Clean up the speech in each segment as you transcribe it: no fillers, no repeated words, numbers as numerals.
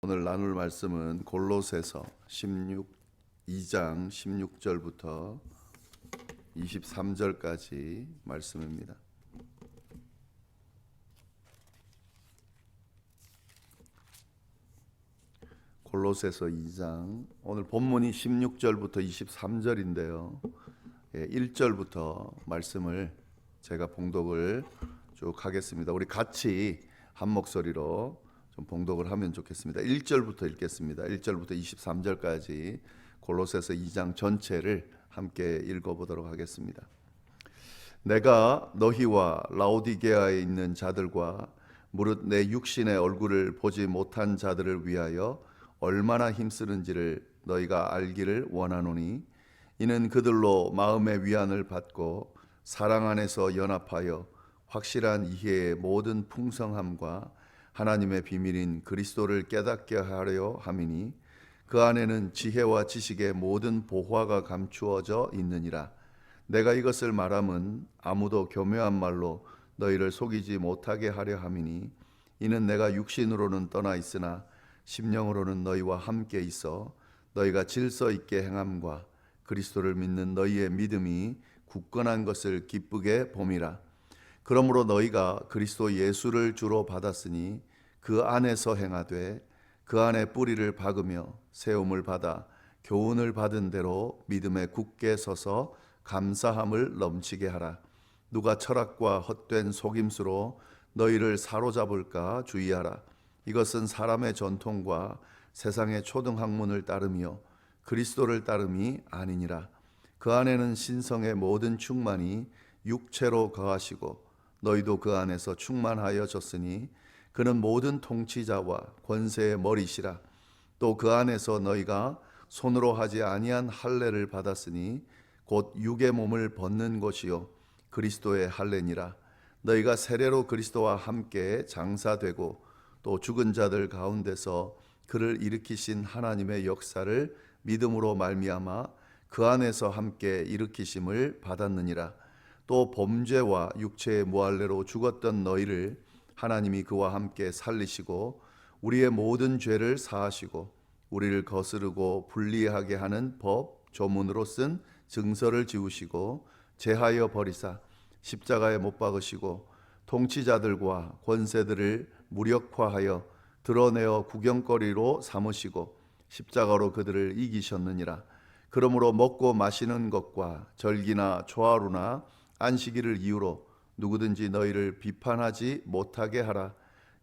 오늘 나눌 말씀은 골로새서 2장 16절부터 23절까지 말씀입니다. 골로새서 2장, 오늘 본문이 16절부터 23절인데요. 1절부터 말씀을 제가 봉독을 쭉 하겠습니다. 우리 같이 한 목소리로 좀 봉독을 하면 좋겠습니다. 1절부터 읽겠습니다. 1절부터 23절까지 골로새서 2장 전체를 함께 읽어보도록 하겠습니다. 내가 너희와 라오디게아에 있는 자들과 무릇 내 육신의 얼굴을 보지 못한 자들을 위하여 얼마나 힘쓰는지를 너희가 알기를 원하노니, 이는 그들로 마음의 위안을 받고 사랑 안에서 연합하여 확실한 이해의 모든 풍성함과 하나님의 비밀인 그리스도를 깨닫게 하려 함이니, 그 안에는 지혜와 지식의 모든 보화가 감추어져 있느니라. 내가 이것을 말함은 아무도 교묘한 말로 너희를 속이지 못하게 하려 함이니, 이는 내가 육신으로는 떠나 있으나 심령으로는 너희와 함께 있어 너희가 질서 있게 행함과 그리스도를 믿는 너희의 믿음이 굳건한 것을 기쁘게 봄이라. 그러므로 너희가 그리스도 예수를 주로 받았으니 그 안에서 행하되 그 안에 뿌리를 박으며 세움을 받아 교훈을 받은 대로 믿음에 굳게 서서 감사함을 넘치게 하라. 누가 철학과 헛된 속임수로 너희를 사로잡을까 주의하라. 이것은 사람의 전통과 세상의 초등학문을 따르며 그리스도를 따름이 아니니라. 그 안에는 신성의 모든 충만이 육체로 거하시고 너희도 그 안에서 충만하여졌으니 그는 모든 통치자와 권세의 머리시라. 또 그 안에서 너희가 손으로 하지 아니한 할례를 받았으니 곧 육의 몸을 벗는 것이요 그리스도의 할례니라. 너희가 세례로 그리스도와 함께 장사되고 또 죽은 자들 가운데서 그를 일으키신 하나님의 역사를 믿음으로 말미암아 그 안에서 함께 일으키심을 받았느니라. 또 범죄와 육체의 무할례로 죽었던 너희를 하나님이 그와 함께 살리시고 우리의 모든 죄를 사하시고 우리를 거스르고 불리하게 하는 법 조문으로 쓴 증서를 지우시고 제하여 버리사 십자가에 못 박으시고 통치자들과 권세들을 무력화하여 드러내어 구경거리로 삼으시고 십자가로 그들을 이기셨느니라. 그러므로 먹고 마시는 것과 절기나 초하루나 안식일을 이유로 누구든지 너희를 비판하지 못하게 하라.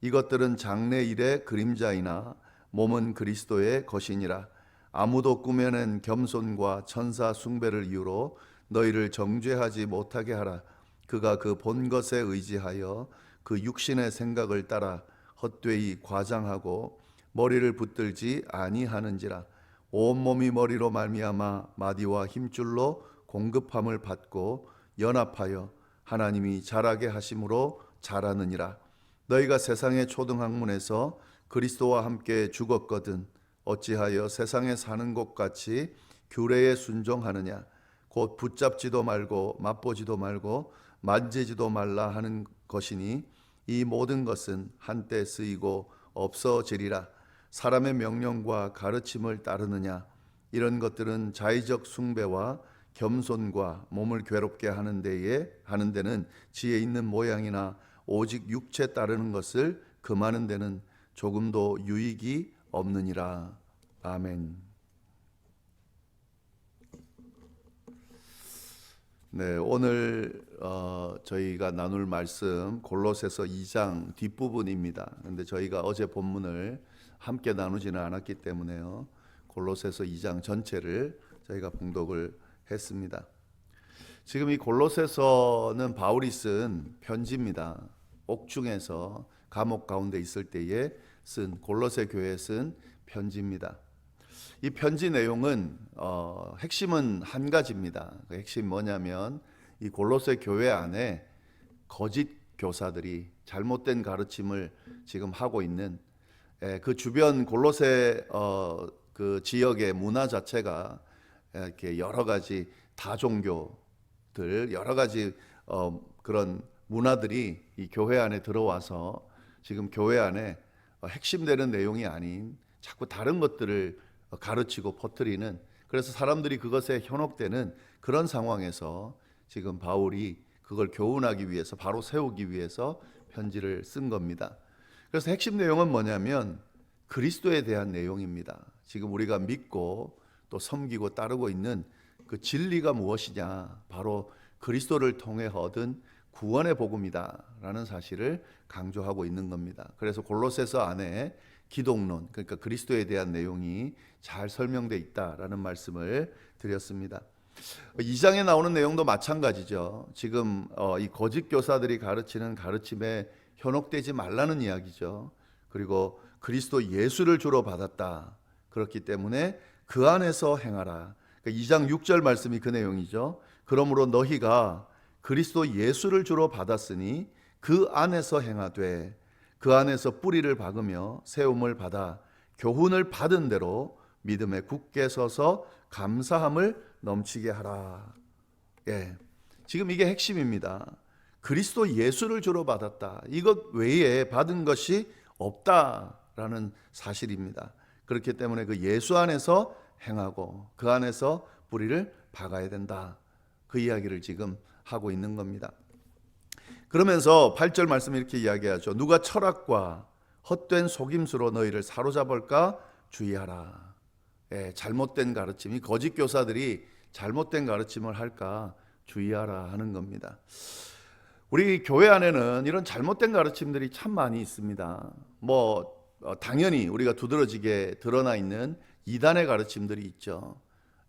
이것들은 장래일의 그림자이나 몸은 그리스도의 것이니라. 아무도 꾸며낸 겸손과 천사 숭배를 이유로 너희를 정죄하지 못하게 하라. 그가 그 본 것에 의지하여 그 육신의 생각을 따라 헛되이 과장하고 머리를 붙들지 아니하는지라. 온몸이 머리로 말미암아 마디와 힘줄로 공급함을 받고 연합하여 하나님이 자라게 하심으로 자라느니라. 너희가 세상의 초등학문에서 그리스도와 함께 죽었거든 어찌하여 세상에 사는 것 같이 규례에 순종하느냐. 곧 붙잡지도 말고 맛보지도 말고 만지지도 말라 하는 것이니 이 모든 것은 한때 쓰이고 없어지리라. 사람의 명령과 가르침을 따르느냐. 이런 것들은 자의적 숭배와 겸손과 몸을 괴롭게 하는 데는 지혜 있는 모양이나 오직 육체 따르는 것을 금하는 데는 조금도 유익이 없느니라. 아멘. 네, 오늘 저희가 나눌 말씀 골로새서 2장 뒷부분입니다. 그런데 저희가 어제 본문을 함께 나누지는 않았기 때문에요. 골로새서 2장 전체를 저희가 봉독을 했습니다. 지금 이 골로새서는 바울이 쓴 편지입니다. 옥중에서 감옥 가운데 있을 때에 쓴 골로새 교회에 쓴 편지입니다. 이 편지 내용은 핵심은 한 가지입니다. 그 핵심 뭐냐면 이 골로새 교회 안에 거짓 교사들이 잘못된 가르침을 지금 하고 있는 그 주변 골로새 그 지역의 문화 자체가 이렇게 여러 가지 다종교들 여러 가지 그런 문화들이 이 교회 안에 들어와서 지금 교회 안에 핵심되는 내용이 아닌 자꾸 다른 것들을 가르치고 퍼뜨리는, 그래서 사람들이 그것에 현혹되는 그런 상황에서 지금 바울이 그걸 교훈하기 위해서, 바로 세우기 위해서 편지를 쓴 겁니다. 그래서 핵심 내용은 뭐냐면 그리스도에 대한 내용입니다. 지금 우리가 믿고 또 섬기고 따르고 있는 그 진리가 무엇이냐, 바로 그리스도를 통해 얻은 구원의 복음이다 라는 사실을 강조하고 있는 겁니다. 그래서 골로새서 안에 기독론, 그러니까 그리스도에 대한 내용이 잘 설명되어 있다라는 말씀을 드렸습니다. 2장에 나오는 내용도 마찬가지죠. 지금 이 거짓 교사들이 가르치는 가르침에 현혹되지 말라는 이야기죠. 그리고 그리스도 예수를 주로 받았다, 그렇기 때문에 그 안에서 행하라. 그러니까 2장 6절 말씀이 그 내용이죠. 그러므로 너희가 그리스도 예수를 주로 받았으니 그 안에서 행하되 그 안에서 뿌리를 박으며 세움을 받아 교훈을 받은 대로 믿음에 굳게 서서 감사함을 넘치게 하라. 예, 지금 이게 핵심입니다. 그리스도 예수를 주로 받았다. 이것 외에 받은 것이 없다라는 사실입니다. 그렇기 때문에 그 예수 안에서 행하고 그 안에서 뿌리를 박아야 된다. 그 이야기를 지금 하고 있는 겁니다. 그러면서 8절 말씀 이렇게 이야기하죠. 누가 철학과 헛된 속임수로 너희를 사로잡을까 주의하라. 예, 잘못된 가르침이, 거짓 교사들이 잘못된 가르침을 할까 주의하라 하는 겁니다. 우리 교회 안에는 이런 잘못된 가르침들이 참 많이 있습니다. 당연히 우리가 두드러지게 드러나 있는 이단의 가르침들이 있죠.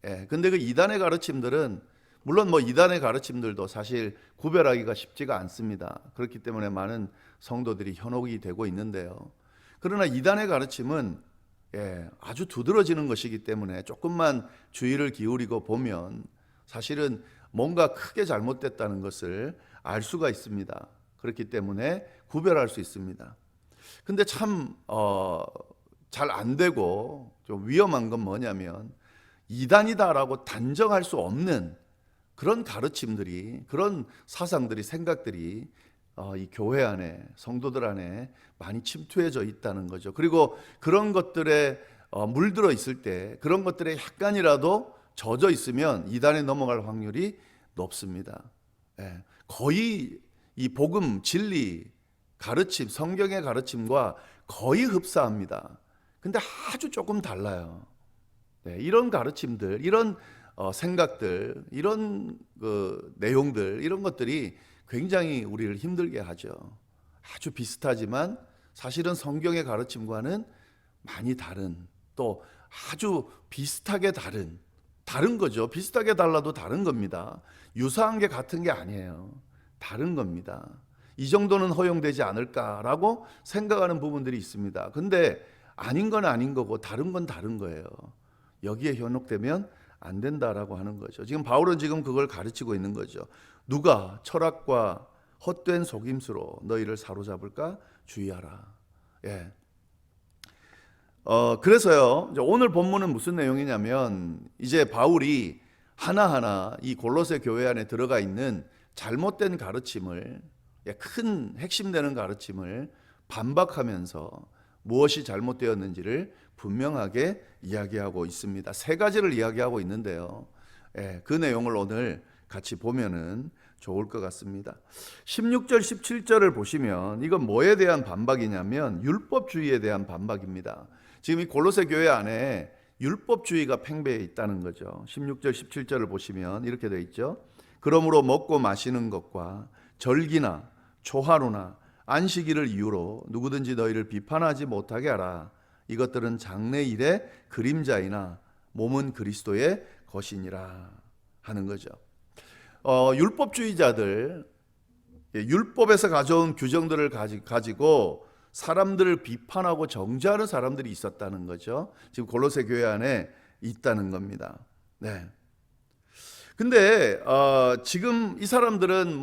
예, 근데 그 이단의 가르침들은 물론 이단의 가르침들도 사실 구별하기가 쉽지가 않습니다. 그렇기 때문에 많은 성도들이 현혹이 되고 있는데요. 그러나 이단의 가르침은 아주 두드러지는 것이기 때문에 조금만 주의를 기울이고 보면 사실은 뭔가 크게 잘못됐다는 것을 알 수가 있습니다. 그렇기 때문에 구별할 수 있습니다. 근데 참 잘 안 되고 좀 위험한 건 뭐냐면 이단이다라고 단정할 수 없는 그런 가르침들이, 그런 사상들이, 생각들이 이 교회 안에, 성도들 안에 많이 침투해져 있다는 거죠. 그리고 그런 것들에 물들어 있을 때, 그런 것들에 약간이라도 젖어 있으면 이단에 넘어갈 확률이 높습니다. 거의 이 복음, 진리, 가르침, 성경의 가르침과 거의 흡사합니다. 근데 아주 조금 달라요. 이런 가르침들, 이런 생각들, 이런 내용들, 이런 것들이 굉장히 우리를 힘들게 하죠. 아주 비슷하지만 사실은 성경의 가르침과는 많이 다른, 또 아주 비슷하게 다른 거죠. 비슷하게 달라도 다른 겁니다. 유사한 게 같은 게 아니에요. 다른 겁니다. 이 정도는 허용되지 않을까라고 생각하는 부분들이 있습니다. 근데 아닌 건 아닌 거고 다른 건 다른 거예요. 여기에 현혹되면 안 된다라고 하는 거죠. 지금 바울은 지금 그걸 가르치고 있는 거죠. 누가 철학과 헛된 속임수로 너희를 사로잡을까 주의하라. 예. 그래서요, 오늘 본문은 무슨 내용이냐면 이제 바울이 하나하나 이 골로새 교회 안에 들어가 있는 잘못된 가르침을, 큰 핵심되는 가르침을 반박하면서 무엇이 잘못되었는지를 분명하게 이야기하고 있습니다. 세 가지를 이야기하고 있는데요. 그 내용을 오늘 같이 보면은 좋을 것 같습니다. 16절, 17절을 보시면 이건 뭐에 대한 반박이냐면 율법주의에 대한 반박입니다. 지금 이 골로새 교회 안에 율법주의가 팽배해 있다는 거죠. 16절, 17절을 보시면 이렇게 되어 있죠. 그러므로 먹고 마시는 것과 절기나 초하루나 안식일을 이유로 누구든지 너희를 비판하지 못하게 하라. 이것들은 장래일의 그림자이나 몸은 그리스도의 것이니라 하는 거죠. 율법주의자들, 율법에서 가져온 규정들을 가지고 사람들을 비판하고 정죄하는 사람들이 있었다는 거죠. 지금 골로새 교회 안에 있다는 겁니다. 네. 근데 지금 이 사람들은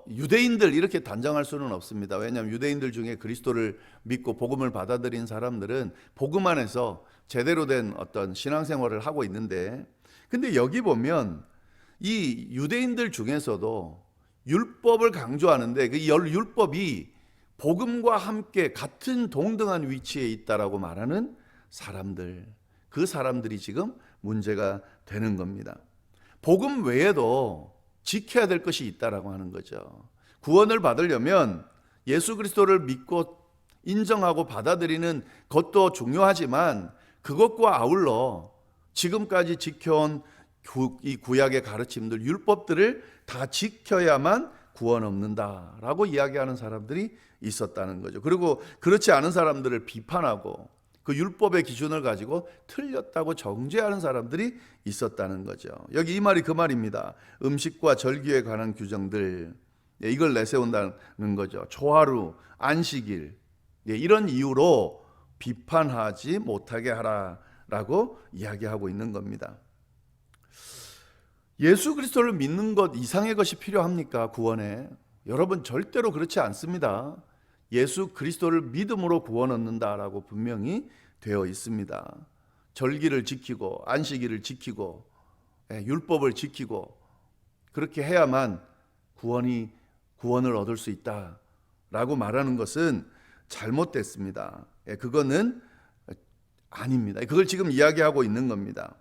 유대인들 이렇게 단정할 수는 없습니다. 왜냐하면 유대인들 중에 그리스도를 믿고 복음을 받아들인 사람들은 복음 안에서 제대로 된 어떤 신앙생활을 하고 있는데, 근데 여기 보면 이 유대인들 중에서도 율법을 강조하는데 그 율법이 복음과 함께 같은 동등한 위치에 있다라고 말하는 사람들, 그 사람들이 지금 문제가 되는 겁니다. 복음 외에도 지켜야 될 것이 있다라고 하는 거죠. 구원을 받으려면 예수 그리스도를 믿고 인정하고 받아들이는 것도 중요하지만 그것과 아울러 지금까지 지켜온 이 구약의 가르침들, 율법들을 다 지켜야만 구원 얻는다라고 이야기하는 사람들이 있었다는 거죠. 그리고 그렇지 않은 사람들을 비판하고 그 율법의 기준을 가지고 틀렸다고 정죄하는 사람들이 있었다는 거죠. 여기 이 말이 그 말입니다. 음식과 절기에 관한 규정들, 이걸 내세운다는 거죠. 초하루, 안식일, 이런 이유로 비판하지 못하게 하라라고 이야기하고 있는 겁니다. 예수 그리스도를 믿는 것 이상의 것이 필요합니까? 구원에? 여러분, 절대로 그렇지 않습니다. 예수 그리스도를 믿음으로 구원 얻는다라고 분명히 되어 있습니다. 절기를 지키고 안식일을 지키고 율법을 지키고 그렇게 해야만 구원을 얻을 수 있다라고 말하는 것은 잘못됐습니다. 그거는 아닙니다. 그걸 지금 이야기하고 있는 겁니다.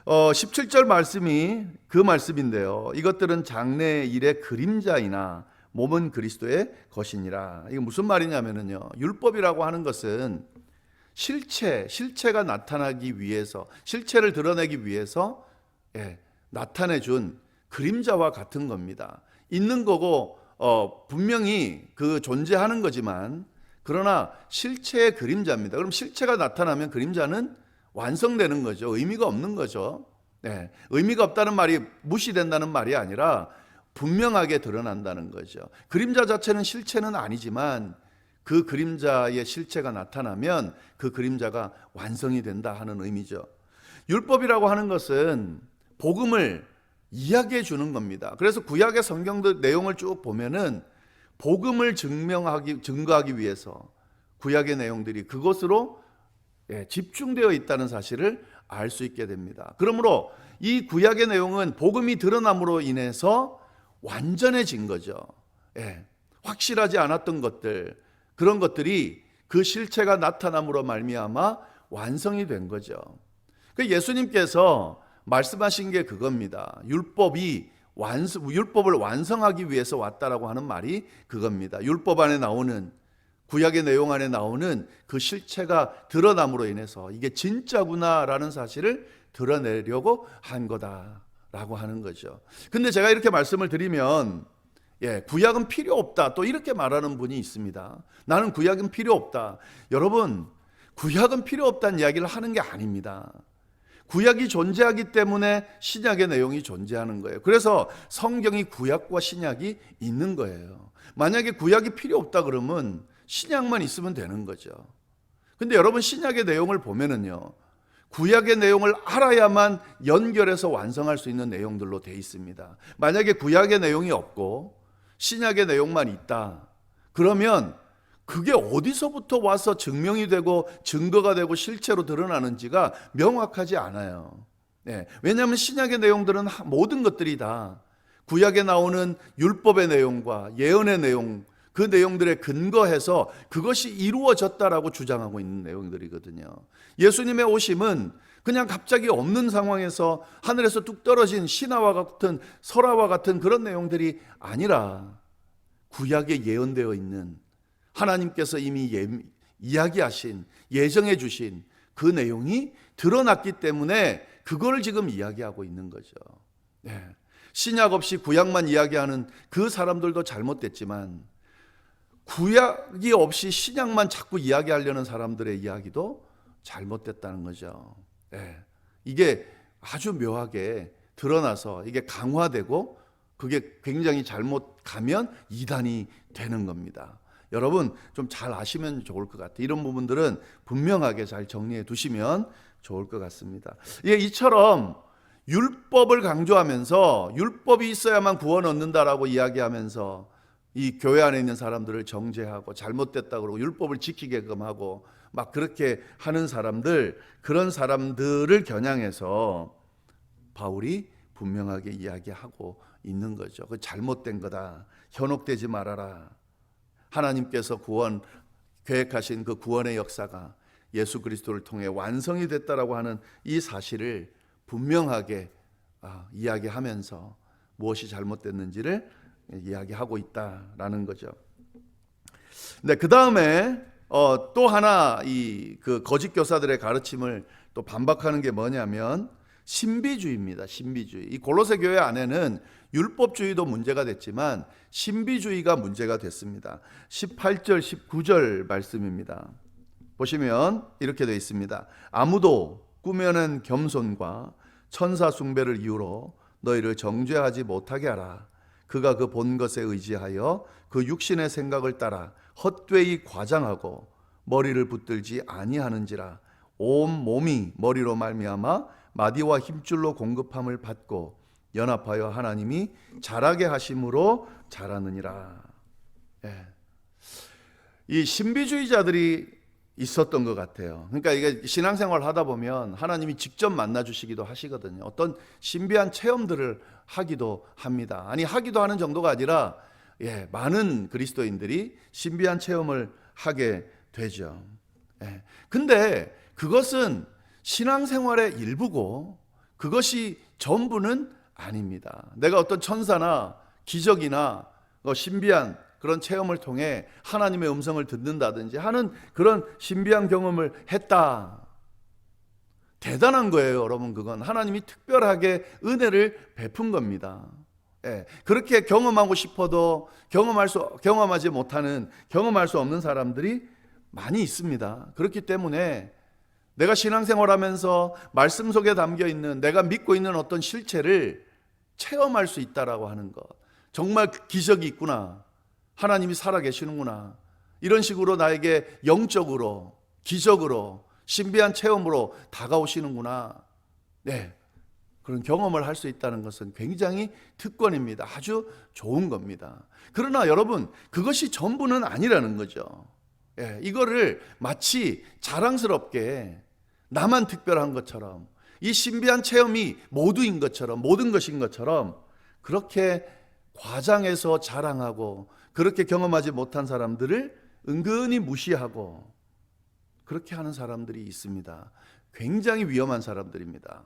17절 말씀이 그 말씀인데요. 이것들은 장래의 일의 그림자이나 몸은 그리스도의 것이니라. 이게 무슨 말이냐면요. 율법이라고 하는 것은 실체가 나타나기 위해서, 실체를 드러내기 위해서 나타내준 그림자와 같은 겁니다. 있는 거고 분명히 그 존재하는 거지만 그러나 실체의 그림자입니다. 그럼 실체가 나타나면 그림자는 완성되는 거죠. 의미가 없는 거죠. 의미가 없다는 말이 무시된다는 말이 아니라 분명하게 드러난다는 거죠. 그림자 자체는 실체는 아니지만 그 그림자의 실체가 나타나면 그 그림자가 완성이 된다 하는 의미죠. 율법이라고 하는 것은 복음을 이야기해 주는 겁니다. 그래서 구약의 성경들 내용을 쭉 보면은 복음을 증거하기 위해서 구약의 내용들이 그것으로 집중되어 있다는 사실을 알 수 있게 됩니다. 그러므로 이 구약의 내용은 복음이 드러남으로 인해서 완전해진 거죠. 확실하지 않았던 것들, 그런 것들이 그 실체가 나타남으로 말미암아 완성이 된 거죠. 예수님께서 말씀하신 게 그겁니다. 율법을 완성하기 위해서 왔다라고 하는 말이 그겁니다. 율법 안에 나오는, 구약의 내용 안에 나오는 그 실체가 드러남으로 인해서 이게 진짜구나라는 사실을 드러내려고 한 거다라고 하는 거죠. 근데 제가 이렇게 말씀을 드리면 구약은 필요 없다 또 이렇게 말하는 분이 있습니다. 나는 구약은 필요 없다. 여러분, 구약은 필요 없다는 이야기를 하는 게 아닙니다. 구약이 존재하기 때문에 신약의 내용이 존재하는 거예요. 그래서 성경이 구약과 신약이 있는 거예요. 만약에 구약이 필요 없다 그러면 신약만 있으면 되는 거죠. 근데 여러분, 신약의 내용을 보면은요, 구약의 내용을 알아야만 연결해서 완성할 수 있는 내용들로 되어 있습니다. 만약에 구약의 내용이 없고 신약의 내용만 있다 그러면 그게 어디서부터 와서 증명이 되고 증거가 되고 실체로 드러나는지가 명확하지 않아요. 왜냐하면 신약의 내용들은 모든 것들이 다 구약에 나오는 율법의 내용과 예언의 내용, 그 내용들에 근거해서 그것이 이루어졌다라고 주장하고 있는 내용들이거든요. 예수님의 오심은 그냥 갑자기 없는 상황에서 하늘에서 뚝 떨어진 신화와 같은 설화와 같은 그런 내용들이 아니라 구약에 예언되어 있는, 하나님께서 이미 이야기하신, 예정해 주신 그 내용이 드러났기 때문에 그걸 지금 이야기하고 있는 거죠. 신약 없이 구약만 이야기하는 그 사람들도 잘못됐지만 구약이 없이 신약만 자꾸 이야기하려는 사람들의 이야기도 잘못됐다는 거죠. 이게 아주 묘하게 드러나서 이게 강화되고 그게 굉장히 잘못 가면 이단이 되는 겁니다. 여러분, 좀 잘 아시면 좋을 것 같아요. 이런 부분들은 분명하게 잘 정리해 두시면 좋을 것 같습니다. 이처럼 율법을 강조하면서 율법이 있어야만 구원 얻는다라고 이야기하면서 이 교회 안에 있는 사람들을 정죄하고 잘못됐다 그러고 율법을 지키게끔 하고 막 그렇게 하는 사람들, 그런 사람들을 겨냥해서 바울이 분명하게 이야기하고 있는 거죠. 그 잘못된 거다. 현혹되지 말아라. 하나님께서 계획하신 그 구원의 역사가 예수 그리스도를 통해 완성이 됐다라고 하는 이 사실을 분명하게 이야기하면서 무엇이 잘못됐는지를 이야기하고 있다라는 거죠. 네, 그 다음에 또 하나 그 거짓 교사들의 가르침을 또 반박하는 게 뭐냐면 신비주의입니다. 신비주의. 이 골로새 교회 안에는 율법주의도 문제가 됐지만 신비주의가 문제가 됐습니다. 18절 19절 말씀입니다. 보시면 이렇게 되어 있습니다. 아무도 꾸며낸 겸손과 천사 숭배를 이유로 너희를 정죄하지 못하게 하라. 그가 그 본 것에 의지하여 그 육신의 생각을 따라 헛되이 과장하고 머리를 붙들지 아니하는지라. 온 몸이 머리로 말미암아 마디와 힘줄로 공급함을 받고 연합하여 하나님이 자라게 하심으로 자라느니라. 이 신비주의자들이 있었던 것 같아요. 그러니까 이게 신앙생활을 하다 보면 하나님이 직접 만나 주시기도 하시거든요. 어떤 신비한 체험들을 하기도 합니다. 아니, 하기도 하는 정도가 아니라 많은 그리스도인들이 신비한 체험을 하게 되죠. 근데 그것은 신앙생활의 일부고 그것이 전부는 아닙니다. 내가 어떤 천사나 기적이나 신비한 그런 체험을 통해 하나님의 음성을 듣는다든지 하는 그런 신비한 경험을 했다. 대단한 거예요, 여러분. 그건 하나님이 특별하게 은혜를 베푼 겁니다. 그렇게 경험하고 싶어도 경험하지 못하는, 경험할 수 없는 사람들이 많이 있습니다. 그렇기 때문에 내가 신앙생활하면서 말씀 속에 담겨 있는 내가 믿고 있는 어떤 실체를 체험할 수 있다라고 하는 것, 정말 기적이 있구나, 하나님이 살아계시는구나, 이런 식으로 나에게 영적으로, 기적으로, 신비한 체험으로 다가오시는구나, 그런 경험을 할 수 있다는 것은 굉장히 특권입니다. 아주 좋은 겁니다. 그러나 여러분, 그것이 전부는 아니라는 거죠. 이거를 마치 자랑스럽게 나만 특별한 것처럼, 이 신비한 체험이 모두인 것처럼, 모든 것인 것처럼 그렇게 과장해서 자랑하고, 그렇게 경험하지 못한 사람들을 은근히 무시하고 그렇게 하는 사람들이 있습니다. 굉장히 위험한 사람들입니다.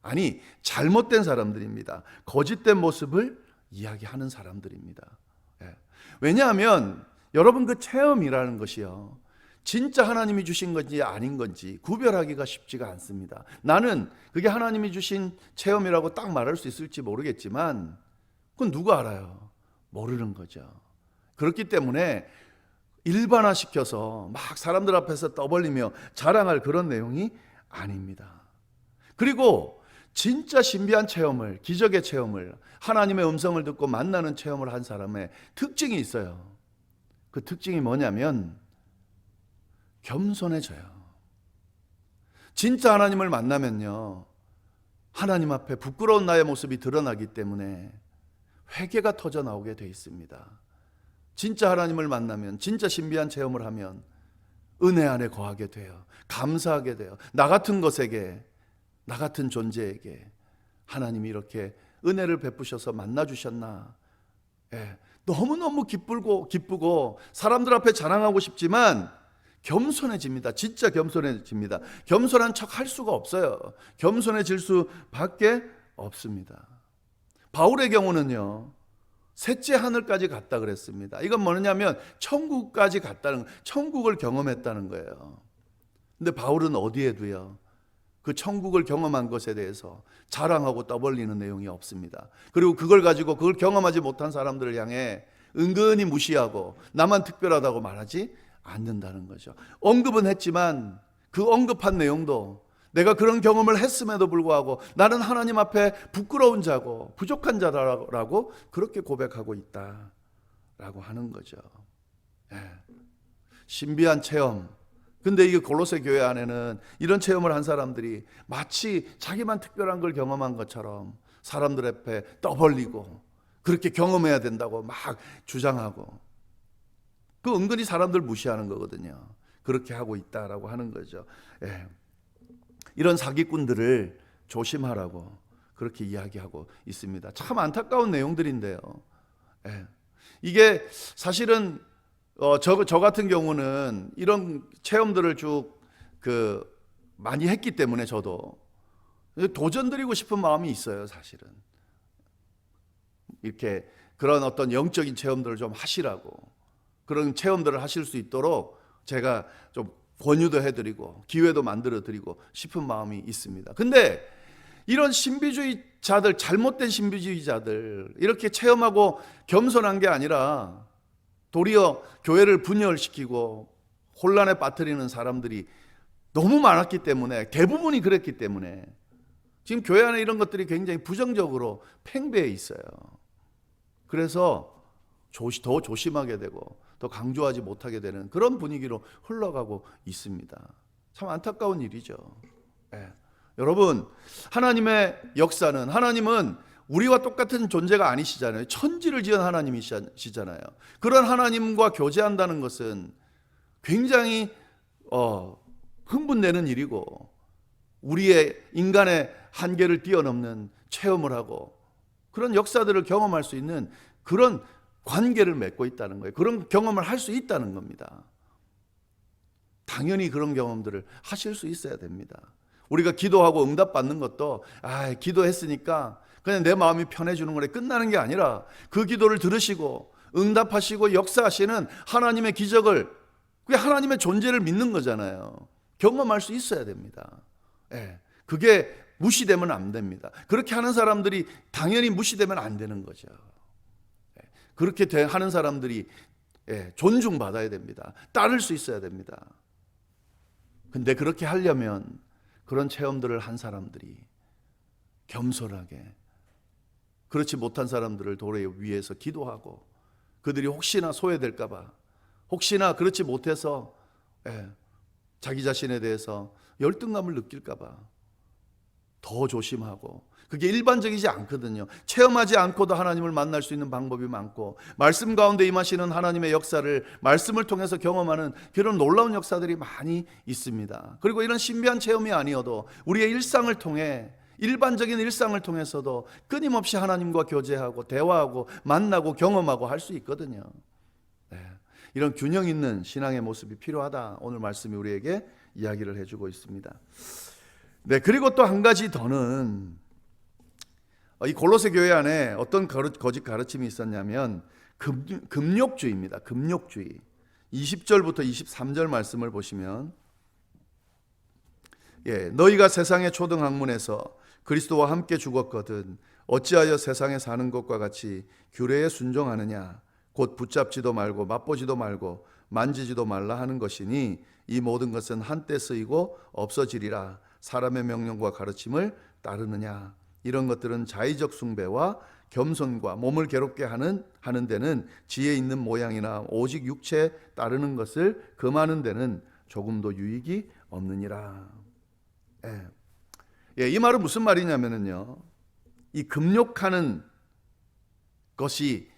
아니, 잘못된 사람들입니다. 거짓된 모습을 이야기하는 사람들입니다. 왜냐하면 여러분, 그 체험이라는 것이요, 진짜 하나님이 주신 건지 아닌 건지 구별하기가 쉽지가 않습니다. 나는 그게 하나님이 주신 체험이라고 딱 말할 수 있을지 모르겠지만 그건 누가 알아요? 모르는 거죠. 그렇기 때문에 일반화시켜서 막 사람들 앞에서 떠벌리며 자랑할 그런 내용이 아닙니다. 그리고 진짜 신비한 체험을, 기적의 체험을, 하나님의 음성을 듣고 만나는 체험을 한 사람의 특징이 있어요. 그 특징이 뭐냐면 겸손해져요. 진짜 하나님을 만나면요, 하나님 앞에 부끄러운 나의 모습이 드러나기 때문에 회개가 터져 나오게 돼 있습니다. 진짜 하나님을 만나면, 진짜 신비한 체험을 하면 은혜 안에 거하게 돼요. 감사하게 돼요. 나 같은 것에게, 나 같은 존재에게 하나님이 이렇게 은혜를 베푸셔서 만나주셨나. 너무너무 기쁘고 사람들 앞에 자랑하고 싶지만 겸손해집니다. 진짜 겸손해집니다. 겸손한 척 할 수가 없어요. 겸손해질 수밖에 없습니다. 바울의 경우는요, 셋째 하늘까지 갔다 그랬습니다. 이건 뭐냐면 천국까지 갔다는, 천국을 경험했다는 거예요. 근데 바울은 어디에도요, 그 천국을 경험한 것에 대해서 자랑하고 떠벌리는 내용이 없습니다. 그리고 그걸 가지고 그걸 경험하지 못한 사람들을 향해 은근히 무시하고 나만 특별하다고 말하지 않는다는 거죠. 언급은 했지만 그 언급한 내용도 내가 그런 경험을 했음에도 불구하고 나는 하나님 앞에 부끄러운 자고 부족한 자라고 그렇게 고백하고 있다라고 하는 거죠. 신비한 체험. 근데 이 골로새 교회 안에는 이런 체험을 한 사람들이 마치 자기만 특별한 걸 경험한 것처럼 사람들 앞에 떠벌리고 그렇게 경험해야 된다고 막 주장하고, 그 은근히 사람들 무시하는 거거든요. 그렇게 하고 있다라고 하는 거죠. 이런 사기꾼들을 조심하라고 그렇게 이야기하고 있습니다. 참 안타까운 내용들인데요. 이게 사실은 저 같은 경우는 이런 체험들을 쭉 많이 했기 때문에 저도 도전드리고 싶은 마음이 있어요, 사실은. 이렇게 그런 어떤 영적인 체험들을 좀 하시라고, 그런 체험들을 하실 수 있도록 제가 좀 권유도 해드리고 기회도 만들어드리고 싶은 마음이 있습니다. 근데 이런 신비주의자들, 잘못된 신비주의자들, 이렇게 체험하고 겸손한 게 아니라 도리어 교회를 분열시키고 혼란에 빠뜨리는 사람들이 너무 많았기 때문에, 대부분이 그랬기 때문에 지금 교회 안에 이런 것들이 굉장히 부정적으로 팽배해 있어요. 그래서 더 조심하게 되고 더 강조하지 못하게 되는 그런 분위기로 흘러가고 있습니다. 참 안타까운 일이죠. 네. 여러분, 하나님의 역사는, 하나님은 우리와 똑같은 존재가 아니시잖아요. 천지를 지은 하나님이시잖아요. 그런 하나님과 교제한다는 것은 굉장히 흥분되는 일이고, 우리의 인간의 한계를 뛰어넘는 체험을 하고 그런 역사들을 경험할 수 있는 그런 관계를 맺고 있다는 거예요. 그런 경험을 할 수 있다는 겁니다. 당연히 그런 경험들을 하실 수 있어야 됩니다. 우리가 기도하고 응답받는 것도 기도했으니까 그냥 내 마음이 편해지는 거래 끝나는 게 아니라, 그 기도를 들으시고 응답하시고 역사하시는 하나님의 기적을, 그게 하나님의 존재를 믿는 거잖아요. 경험할 수 있어야 됩니다. 그게 무시되면 안 됩니다. 그렇게 하는 사람들이 당연히 무시되면 안 되는 거죠. 그렇게 하는 사람들이 존중받아야 됩니다. 따를 수 있어야 됩니다. 근데 그렇게 하려면 그런 체험들을 한 사람들이 겸손하게, 그렇지 못한 사람들을 도래 위해서 기도하고, 그들이 혹시나 소외될까 봐, 혹시나 그렇지 못해서 자기 자신에 대해서 열등감을 느낄까 봐 더 조심하고, 그게 일반적이지 않거든요. 체험하지 않고도 하나님을 만날 수 있는 방법이 많고, 말씀 가운데 임하시는 하나님의 역사를 말씀을 통해서 경험하는 그런 놀라운 역사들이 많이 있습니다. 그리고 이런 신비한 체험이 아니어도 우리의 일상을 통해, 일반적인 일상을 통해서도 끊임없이 하나님과 교제하고 대화하고 만나고 경험하고 할 수 있거든요. 이런 균형 있는 신앙의 모습이 필요하다, 오늘 말씀이 우리에게 이야기를 해주고 있습니다. 그리고 또 한 가지 더는, 이 골로새 교회 안에 어떤 거짓 가르침이 있었냐면 금욕주의입니다. 금욕주의. 20절부터 23절 말씀을 보시면, 너희가 세상의 초등학문에서 그리스도와 함께 죽었거든 어찌하여 세상에 사는 것과 같이 규례에 순종하느냐. 곧 붙잡지도 말고 맛보지도 말고 만지지도 말라 하는 것이니 이 모든 것은 한때 쓰이고 없어지리라. 사람의 명령과 가르침을 따르느냐. 이런 것들은 자의적 숭배와 겸손과 몸을 괴롭게 하는 데는 지혜 있는 모양이나 오직 육체에 따르는 것을 금하는 데는 조금도 유익이 없느니라. 이 말은 무슨 말이냐면요, 이 금욕하는 것이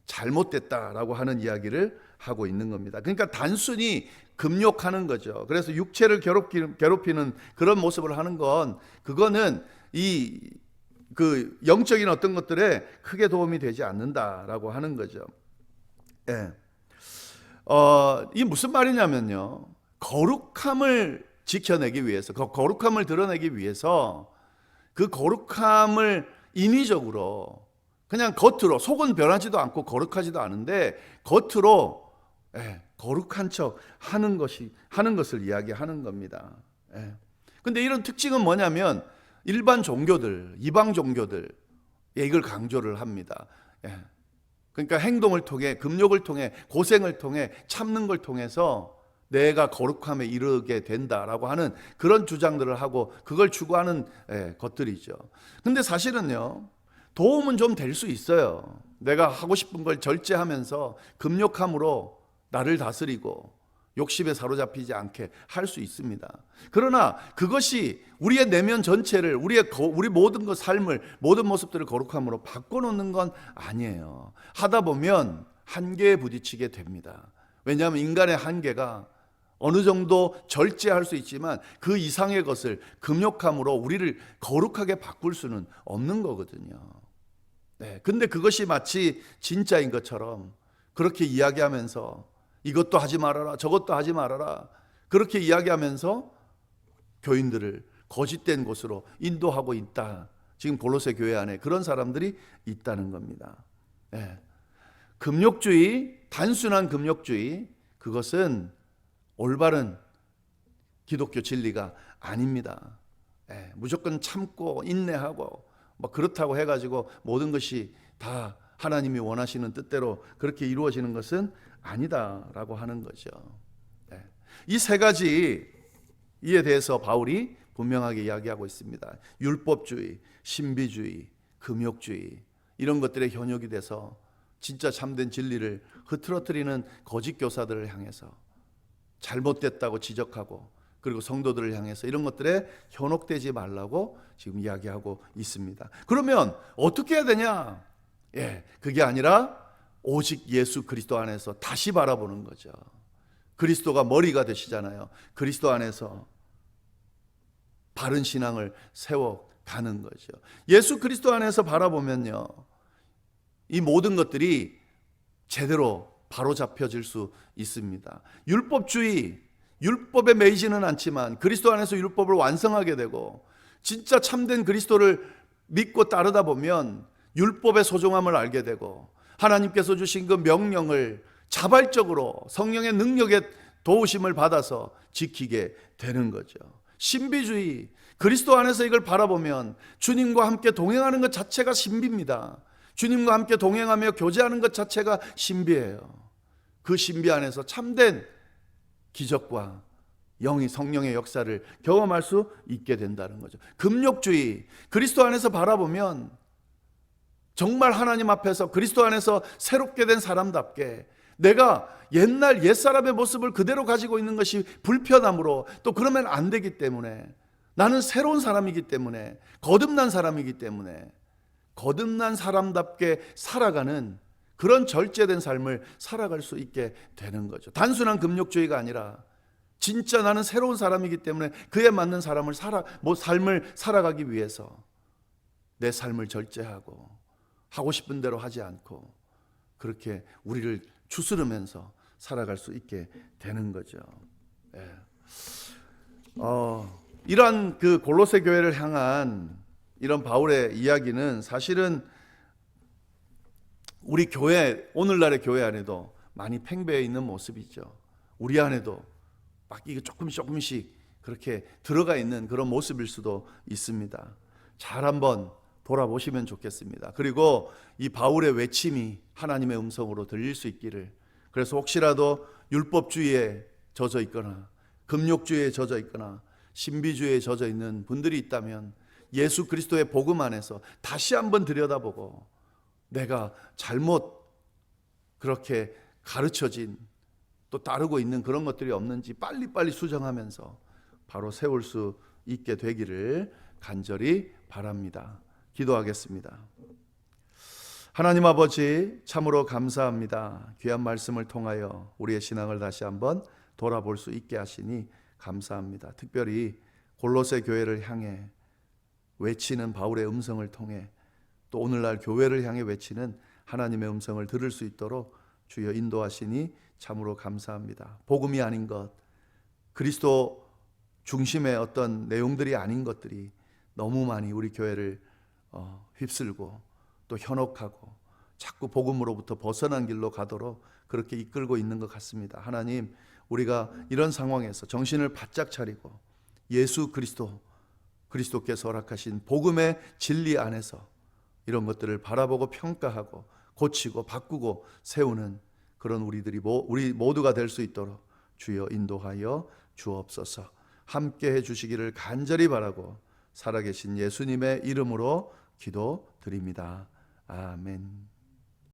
잘못됐다라고 하는 이야기를 하고 있는 겁니다. 그러니까 단순히 금욕하는 거죠. 그래서 육체를 괴롭히는 그런 모습을 하는 건, 그거는 그 영적인 어떤 것들에 크게 도움이 되지 않는다라고 하는 거죠. 이 무슨 말이냐면요, 거룩함을 지켜내기 위해서, 그 거룩함을 드러내기 위해서, 그 거룩함을 인위적으로 그냥 겉으로, 속은 변하지도 않고 거룩하지도 않은데 겉으로 거룩한 척 하는 것을 이야기하는 겁니다. 근데 이런 특징은 뭐냐면, 일반 종교들, 이방 종교들 이걸 강조를 합니다. 그러니까 행동을 통해, 금욕을 통해, 고생을 통해, 참는 걸 통해서 내가 거룩함에 이르게 된다라고 하는 그런 주장들을 하고 그걸 추구하는 것들이죠. 근데 사실은요, 도움은 좀 될 수 있어요. 내가 하고 싶은 걸 절제하면서 금욕함으로 나를 다스리고 욕심에 사로잡히지 않게 할 수 있습니다. 그러나 그것이 우리의 내면 전체를, 우리 모든 것, 삶을, 모든 모습들을 거룩함으로 바꿔놓는 건 아니에요. 하다 보면 한계에 부딪히게 됩니다. 왜냐하면 인간의 한계가 어느 정도 절제할 수 있지만 그 이상의 것을 금욕함으로 우리를 거룩하게 바꿀 수는 없는 거거든요. 근데 그것이 마치 진짜인 것처럼 그렇게 이야기하면서 이것도 하지 말아라, 저것도 하지 말아라, 그렇게 이야기하면서 교인들을 거짓된 곳으로 인도하고 있다. 지금 골로새 교회 안에 그런 사람들이 있다는 겁니다. 예. 금욕주의, 단순한 금욕주의, 그것은 올바른 기독교 진리가 아닙니다. 예. 무조건 참고 인내하고 뭐 그렇다고 해가지고 모든 것이 다 하나님이 원하시는 뜻대로 그렇게 이루어지는 것은 아니다라고 하는 거죠. 예. 이 세 가지 이에 대해서 바울이 분명하게 이야기하고 있습니다. 율법주의, 신비주의, 금욕주의, 이런 것들의 현역이 돼서 진짜 참된 진리를 흐트러뜨리는 거짓 교사들을 향해서 잘못됐다고 지적하고, 그리고 성도들을 향해서 이런 것들에 현혹되지 말라고 지금 이야기하고 있습니다. 그러면 어떻게 해야 되냐? 예, 그게 아니라 오직 예수 그리스도 안에서 다시 바라보는 거죠. 그리스도가 머리가 되시잖아요. 그리스도 안에서 바른 신앙을 세워가는 거죠. 예수 그리스도 안에서 바라보면요, 이 모든 것들이 제대로 바로잡혀질 수 있습니다. 율법주의, 율법에 매이지는 않지만 그리스도 안에서 율법을 완성하게 되고 진짜 참된 그리스도를 믿고 따르다 보면 율법의 소중함을 알게 되고 하나님께서 주신 그 명령을 자발적으로 성령의 능력에 도우심을 받아서 지키게 되는 거죠. 신비주의, 그리스도 안에서 이걸 바라보면 주님과 함께 동행하는 것 자체가 신비입니다. 주님과 함께 동행하며 교제하는 것 자체가 신비예요. 그 신비 안에서 참된 기적과 영이 성령의 역사를 경험할 수 있게 된다는 거죠. 금욕주의, 그리스도 안에서 바라보면 정말 하나님 앞에서 그리스도 안에서 새롭게 된 사람답게 내가 옛날 옛사람의 모습을 그대로 가지고 있는 것이 불편함으로, 또 그러면 안 되기 때문에, 나는 새로운 사람이기 때문에, 거듭난 사람이기 때문에 거듭난 사람답게 살아가는 그런 절제된 삶을 살아갈 수 있게 되는 거죠. 단순한 금욕주의가 아니라 진짜 나는 새로운 사람이기 때문에 그에 맞는 삶을 살아가기 위해서 내 삶을 절제하고 하고 싶은 대로 하지 않고 그렇게 우리를 추스르면서 살아갈 수 있게 되는 거죠. 예. 이러한 그 골로새 교회를 향한 이런 바울의 이야기는 사실은 우리 교회, 오늘날의 교회 안에도 많이 팽배해 있는 모습이죠. 우리 안에도 막 이게 조금씩 그렇게 들어가 있는 그런 모습일 수도 있습니다. 잘 한번 돌아보시면 좋겠습니다. 그리고 이 바울의 외침이 하나님의 음성으로 들릴 수 있기를, 그래서 혹시라도 율법주의에 젖어 있거나 금욕주의에 젖어 있거나 신비주의에 젖어 있는 분들이 있다면 예수 그리스도의 복음 안에서 다시 한번 들여다보고 내가 잘못 그렇게 가르쳐진, 또 따르고 있는 그런 것들이 없는지 빨리빨리 수정하면서 바로 세울 수 있게 되기를 간절히 바랍니다. 기도하겠습니다. 하나님 아버지, 참으로 감사합니다. 귀한 말씀을 통하여 우리의 신앙을 다시 한번 돌아볼 수 있게 하시니 감사합니다. 특별히 골로새 교회를 향해 외치는 바울의 음성을 통해 또 오늘날 교회를 향해 외치는 하나님의 음성을 들을 수 있도록 주여 인도하시니 참으로 감사합니다. 복음이 아닌 것, 그리스도 중심의 어떤 내용들이 아닌 것들이 너무 많이 우리 교회를 휩쓸고 또 현혹하고 자꾸 복음으로부터 벗어난 길로 가도록 그렇게 이끌고 있는 것 같습니다. 하나님, 우리가 이런 상황에서 정신을 바짝 차리고 예수 그리스도께서 허락하신 복음의 진리 안에서 이런 것들을 바라보고 평가하고 고치고 바꾸고 세우는 그런 우리 모두가 될 수 있도록 주여 인도하여 주옵소서. 함께 해 주시기를 간절히 바라고 살아계신 예수님의 이름으로 기도드립니다. 아멘.